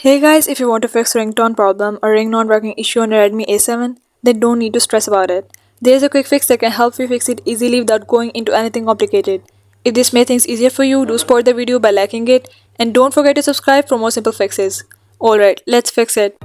Hey guys, if you want to fix ringtone problem or ring not working issue on your Redmi A7, then don't need to stress about it. There's a quick fix that can help you fix it easily without going into anything complicated. If this made things easier for you, do support the video by liking it and don't forget to subscribe for more simple fixes. Alright, let's fix it.